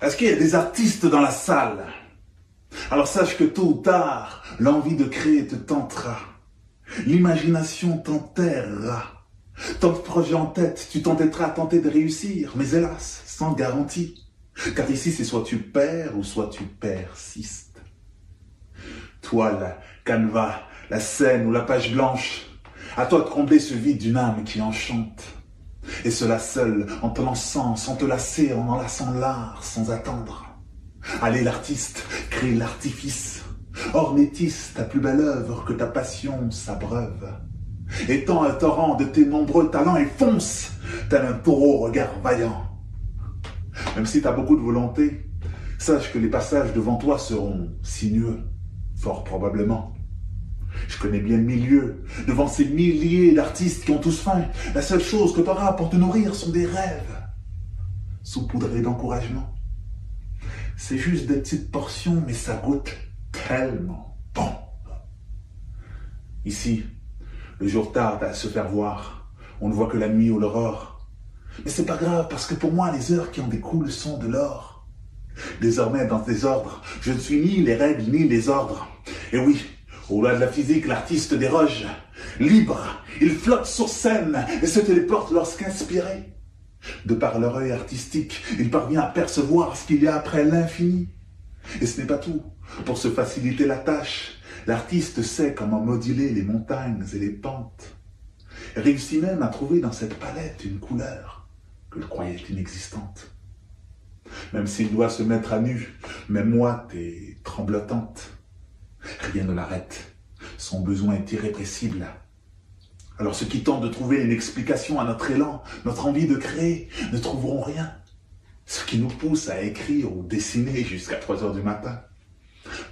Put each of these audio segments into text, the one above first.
Est-ce qu'il y a des artistes dans la salle? Alors sache que tôt ou tard, l'envie de créer te tentera. L'imagination t'enterrera. Tant de projets en tête, tu t'entêteras à tenter de réussir, mais hélas, sans garantie. Car ici, c'est soit tu perds ou soit tu persistes. Toile, canevas, la scène ou la page blanche, à toi de combler ce vide d'une âme qui enchante. Et cela seul, en te lançant, sans te lasser, en enlaçant l'art, sans attendre. Allez l'artiste, crée l'artifice. Ornétiste, ta plus belle œuvre que ta passion s'abreuve. Étends un torrent de tes nombreux talents et fonce, tel un taureau au regard vaillant. Même si tu as beaucoup de volonté, sache que les passages devant toi seront sinueux, fort probablement. Je connais bien le milieu, devant ces milliers d'artistes qui ont tous faim. La seule chose que tu auras pour te nourrir sont des rêves, saupoudrés d'encouragement. C'est juste des petites portions, mais ça goûte tellement bon. Ici, le jour tarde à se faire voir. On ne voit que la nuit ou l'aurore. Mais c'est pas grave, parce que pour moi, les heures qui en découlent sont de l'or. Désormais, dans tes ordres, je ne suis ni les règles ni les ordres. Et oui, au-delà de la physique, l'artiste déroge. Libre, il flotte sur scène et se téléporte lorsqu'inspiré. De par leur œil artistique, il parvient à percevoir ce qu'il y a après l'infini. Et ce n'est pas tout. Pour se faciliter la tâche, l'artiste sait comment moduler les montagnes et les pentes. Il réussit même à trouver dans cette palette une couleur que je croyais inexistante. Même s'il doit se mettre à nu, même moite et tremblotante, rien ne l'arrête. Son besoin est irrépressible. Alors ceux qui tentent de trouver une explication à notre élan, notre envie de créer, ne trouveront rien. Ce qui nous pousse à écrire ou dessiner jusqu'à 3 heures du matin.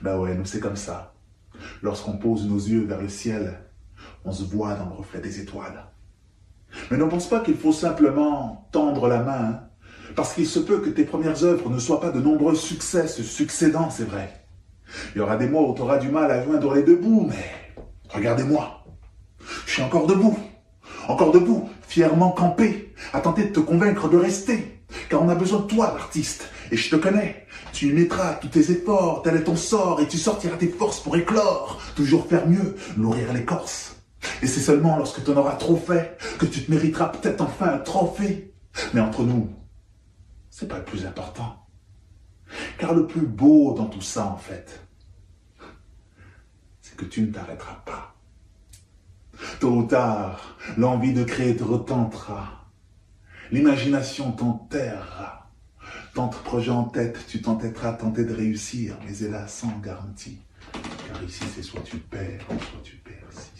Ben ouais, nous c'est comme ça. Lorsqu'on pose nos yeux vers le ciel, on se voit dans le reflet des étoiles. Mais ne pense pas qu'il faut simplement tendre la main, hein, parce qu'il se peut que tes premières œuvres ne soient pas de nombreux succès se succédant, c'est vrai. Il y aura des mois où tu auras du mal à joindre les deux bouts, mais regardez-moi. Je suis encore debout, fièrement campé, à tenter de te convaincre de rester. Car on a besoin de toi, l'artiste, et je te connais. Tu y mettras tous tes efforts, tel est ton sort, et tu sortiras tes forces pour éclore. Toujours faire mieux, nourrir l'écorce. Et c'est seulement lorsque tu en auras trop fait que tu te mériteras peut-être enfin un trophée. Mais entre nous, c'est pas le plus important. Car le plus beau dans tout ça, en fait, c'est que tu ne t'arrêteras pas. Tôt ou tard, l'envie de créer te retentera. L'imagination t'enterrera. Tant de projets en tête, tu t'entêteras à tenter de réussir, mais hélas sans garantie. Car ici, c'est soit tu perds, soit tu persistes.